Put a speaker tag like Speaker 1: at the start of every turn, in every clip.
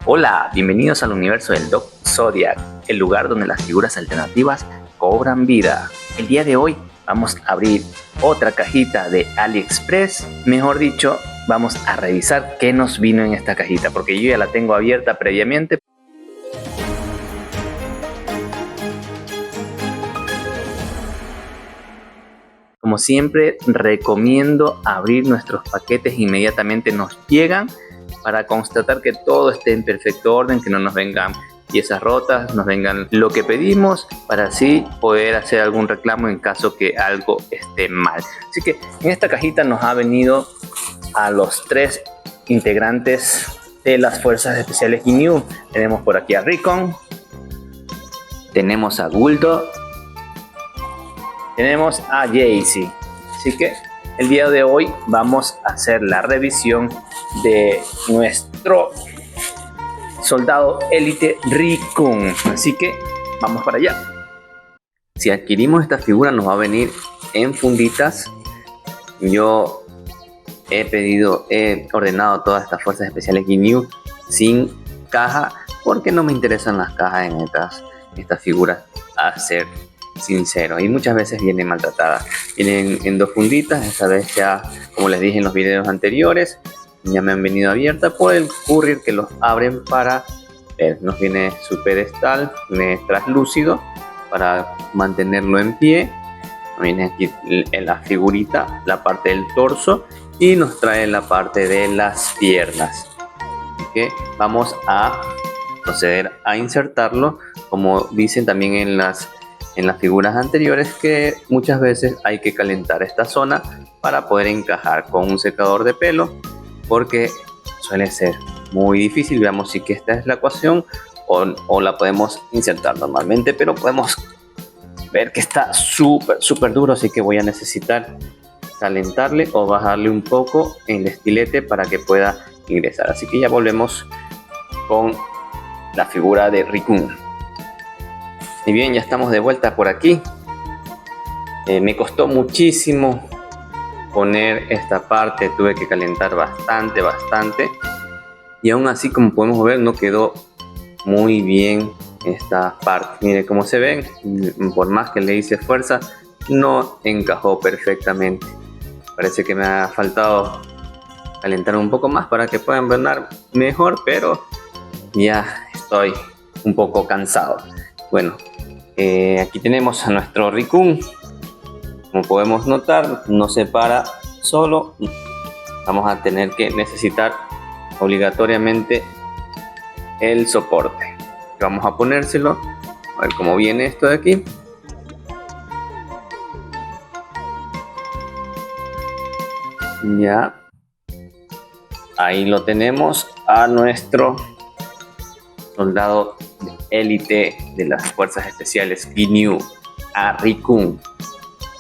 Speaker 1: Hola, bienvenidos al universo del Doc Zodiac, el lugar donde las figuras alternativas cobran vida. El día de hoy vamos a abrir otra cajita de AliExpress, mejor dicho, vamos a revisar qué nos vino en esta cajita, porque yo ya la tengo abierta previamente. Como siempre, recomiendo abrir nuestros paquetes inmediatamente nos llegan para constatar que todo esté en perfecto orden, que no nos vengan piezas rotas, nos vengan lo que pedimos, para así poder hacer algún reclamo en caso que algo esté mal. Así que en esta cajita nos ha venido a los 3 integrantes de las Fuerzas Especiales Ginyu. Tenemos por aquí a Rikon, tenemos a Guldo, tenemos a Jaycee. Así que el día de hoy vamos a hacer la revisión de nuestro soldado élite Rikon. Así que vamos para allá. Si adquirimos esta figura nos va a venir en funditas. Yo he ordenado todas estas Fuerzas Especiales Ginyu sin caja porque no me interesan las cajas en estas figuras, a ser sincero, y muchas veces vienen maltratadas. Vienen en 2 funditas. Esta vez ya, como les dije en los videos anteriores, ya me han venido abiertas por el courier que los abren para ver. Nos viene su pedestal, viene translúcido para mantenerlo en pie. Viene aquí en la figurita, la parte del torso, y nos trae la parte de las piernas. Así que vamos a proceder a insertarlo, como dicen también en las figuras anteriores, que muchas veces hay que calentar esta zona para poder encajar con un secador de pelo, porque suele ser muy difícil. Veamos si que esta es la ecuación o la podemos insertar normalmente, pero podemos ver que está súper duro, así que voy a necesitar calentarle o bajarle un poco en el estilete para que pueda ingresar. Así que ya volvemos con la figura de Rikon. Y bien, ya estamos de vuelta por aquí. Me costó muchísimo poner esta parte, tuve que calentar bastante, y aún así, como podemos ver, no quedó muy bien esta parte. Mire cómo se ven, por más que le hice fuerza, no encajó perfectamente. Parece que me ha faltado calentar un poco más para que puedan ver mejor, pero ya estoy un poco cansado. Bueno, aquí tenemos a nuestro Rikon. Como podemos notar, no se para solo. Vamos a tener que necesitar obligatoriamente el soporte. Vamos a ponérselo. A ver cómo viene esto de aquí. Ya. Ahí lo tenemos a nuestro soldado élite de las Fuerzas Especiales Ginyu, a Rikon.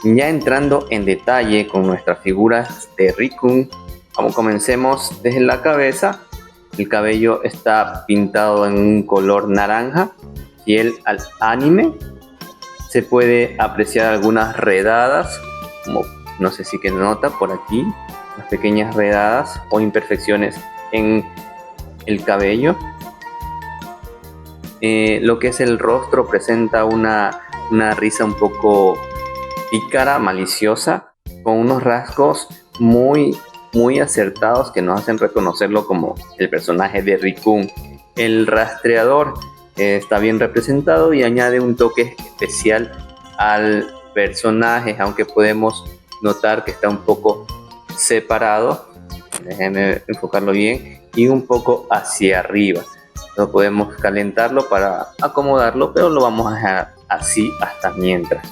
Speaker 1: Ya entrando en detalle con nuestras figuras de Rikon, comencemos desde la cabeza. El cabello está pintado en un color naranja, fiel al anime. Se puede apreciar algunas redadas, como no sé si que nota por aquí, unas pequeñas redadas o imperfecciones en el cabello. Lo que es el rostro presenta una risa un poco pícara, maliciosa, con unos rasgos muy acertados que nos hacen reconocerlo como el personaje de Rikon. El rastreador está bien representado y añade un toque especial al personaje, aunque podemos notar que está un poco separado. Déjenme enfocarlo bien, y un poco hacia arriba. No podemos calentarlo para acomodarlo, pero lo vamos a dejar así hasta mientras.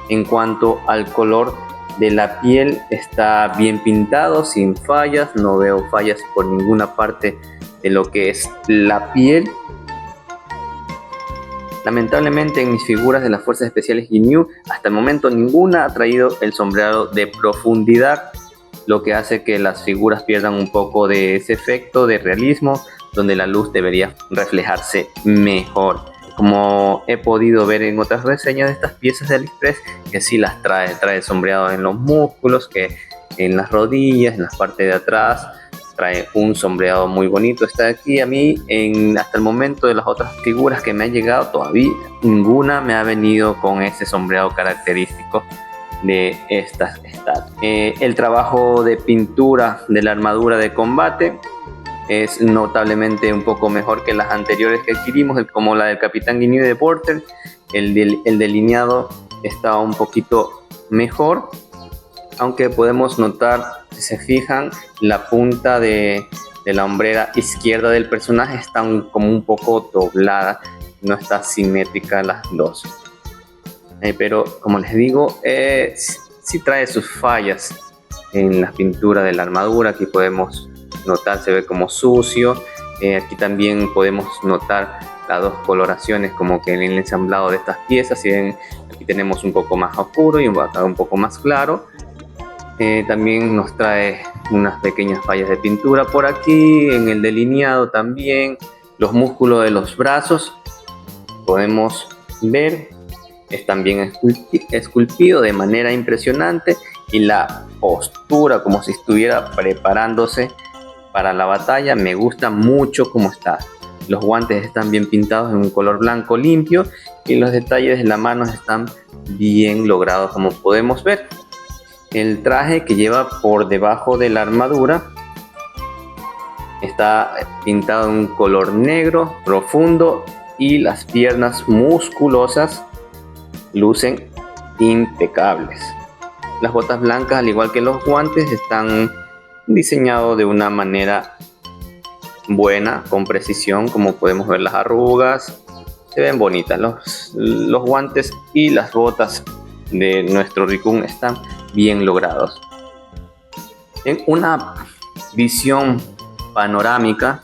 Speaker 1: En cuanto al color de la piel, está bien pintado, sin fallas. No veo fallas por ninguna parte de lo que es la piel. Lamentablemente, en mis figuras de las Fuerzas Especiales Ginyu, hasta el momento ninguna ha traído el sombreado de profundidad, lo que hace que las figuras pierdan un poco de ese efecto de realismo, donde la luz debería reflejarse mejor. Como he podido ver en otras reseñas de estas piezas de AliExpress, que sí las trae sombreado en los músculos, que en las rodillas, en la parte de atrás,
Speaker 2: trae un sombreado muy bonito. Está aquí. A mí hasta el momento de las otras figuras que me han llegado, todavía ninguna me ha venido con ese sombreado característico de estas estatuas. El trabajo de pintura de la armadura de combate es notablemente un poco mejor que las anteriores que adquirimos, como la del Capitán Guinea de Porter. El delineado está un poquito mejor, aunque podemos notar, si se fijan, la punta de la hombrera izquierda del personaje está como un poco doblada, no está simétrica las dos. Pero como les digo, sí trae sus fallas en la pintura de la armadura. Aquí podemos notar, se ve como sucio. Aquí también podemos notar las dos coloraciones, como que en el ensamblado de estas piezas. Si ven, aquí tenemos un poco más oscuro y un poco más claro. También nos trae unas pequeñas fallas de pintura por aquí, en el delineado también. Los músculos de los brazos podemos ver, están bien esculpidos de manera impresionante, y la postura como si estuviera preparándose para la batalla. Me gusta mucho cómo está. Los guantes están bien pintados en un color blanco limpio, y los detalles de la mano están bien logrados, como podemos ver. El traje que lleva por debajo de la armadura está pintado en un color negro profundo, y las piernas musculosas lucen impecables. Las botas blancas, al igual que los guantes, están diseñados de una manera buena, con precisión. Como podemos ver, las arrugas se ven bonitas. Los guantes y las botas de nuestro Rikun están bien logrados. En una visión panorámica,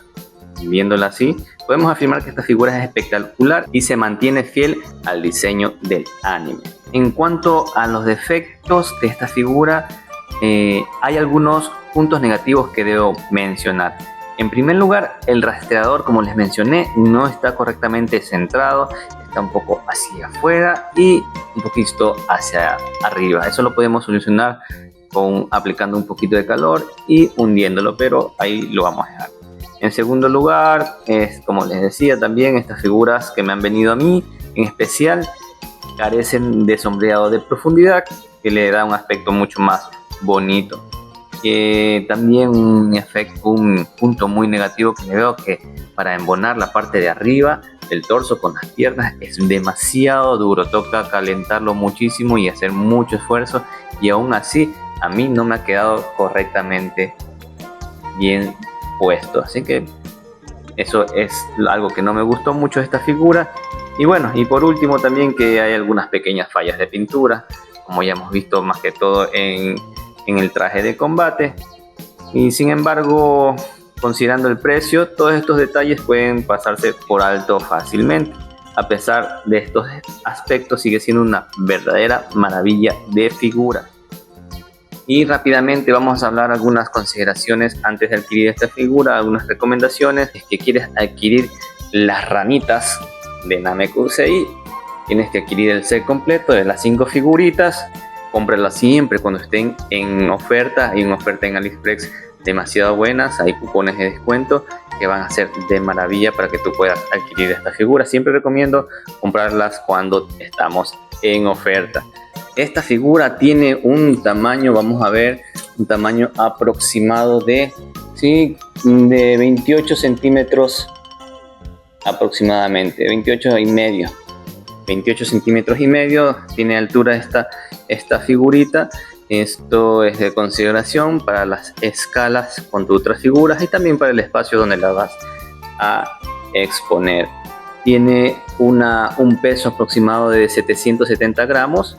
Speaker 2: viéndola así, podemos afirmar que esta figura es espectacular y se mantiene fiel al diseño del anime. En cuanto a los defectos de esta figura, hay algunos puntos negativos que debo mencionar. En primer lugar, el rastreador, como les mencioné, no está correctamente centrado, está un poco hacia afuera y un poquito hacia arriba. Eso lo podemos solucionar aplicando un poquito de calor y hundiéndolo, pero ahí lo vamos a dejar. En segundo lugar, como les decía también, estas figuras que me han venido a mí en especial carecen de sombreado de profundidad, que le da un aspecto mucho más bonito. También un punto muy negativo que le veo, que para embonar la parte de arriba del torso con las piernas es demasiado duro, toca calentarlo muchísimo y hacer mucho esfuerzo, y aún así a mí no me ha quedado correctamente bien puesto, así que eso es algo que no me gustó mucho de esta figura. Y bueno, y por último también que hay algunas pequeñas fallas de pintura, como ya hemos visto, más que todo en el traje de combate. Y sin embargo, considerando el precio, todos estos detalles pueden pasarse por alto fácilmente. A pesar de estos aspectos, sigue siendo una verdadera maravilla de figura. Y rápidamente vamos a hablar algunas consideraciones antes de adquirir esta figura, algunas recomendaciones. Es que quieres adquirir las ranitas de Namekusei, tienes que adquirir el set completo de las 5 figuritas. Cómpralas siempre cuando estén en oferta. Hay una oferta en AliExpress demasiado buenas, hay cupones de descuento que van a ser de maravilla para que tú puedas adquirir esta figura. Siempre recomiendo comprarlas cuando estamos en oferta. Esta figura tiene un tamaño, vamos a ver, un tamaño aproximado de 28 centímetros aproximadamente, 28 centímetros y medio tiene altura esta figurita. Esto es de consideración para las escalas con tus otras figuras y también para el espacio donde la vas a exponer. Tiene un peso aproximado de 770 gramos,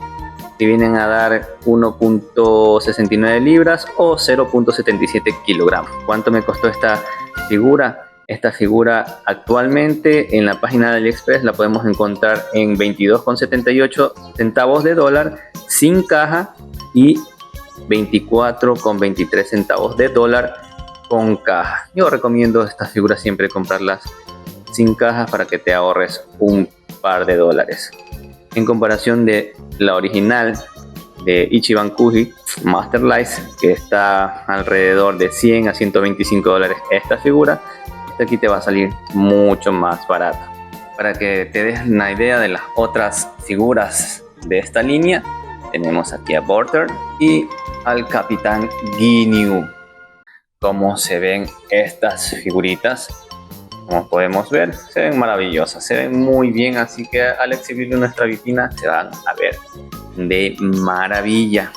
Speaker 2: que vienen a dar 1.69 libras o 0.77 kilogramos. ¿Cuánto me costó esta figura? Esta figura actualmente en la página de AliExpress la podemos encontrar en 22,78 centavos de dólar sin caja y 24,23 centavos de dólar con caja. Yo recomiendo estas figuras siempre comprarlas sin caja para que te ahorres un par de dólares. En comparación de la original de Ichiban Kuji Master Lice, que está alrededor de 100 a 125 dólares esta figura. Esta aquí te va a salir mucho más barata. Para que te des una idea de las otras figuras de esta línea, tenemos aquí a Border y al Capitán Ginyu. Como se ven estas figuritas, como podemos ver, se ven maravillosas, se ven muy bien, así que al exhibirlo en nuestra vitrina se van a ver de maravilla.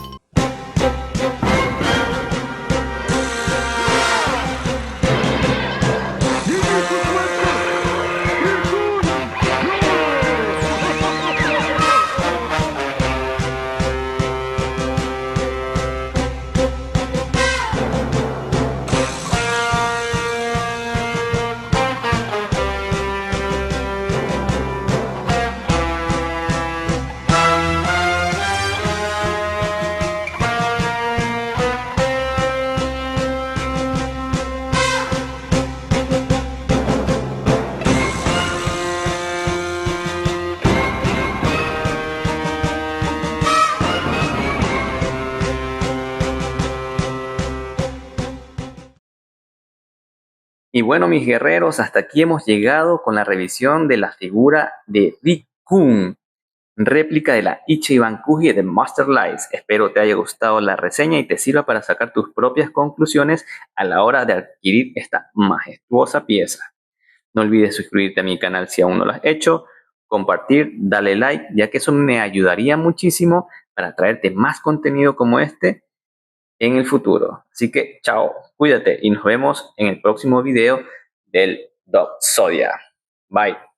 Speaker 2: Y bueno, mis guerreros, hasta aquí hemos llegado con la revisión de la figura de Rikun, réplica de la Ichiban Kuji de Master Lice. Espero te haya gustado la reseña y te sirva para sacar tus propias conclusiones a la hora de adquirir esta majestuosa pieza. No olvides suscribirte a mi canal si aún no lo has hecho, compartir, darle like, ya que eso me ayudaría muchísimo para traerte más contenido como este en el futuro. Así que chao, cuídate y nos vemos en el próximo video del Dog Zodia. Bye.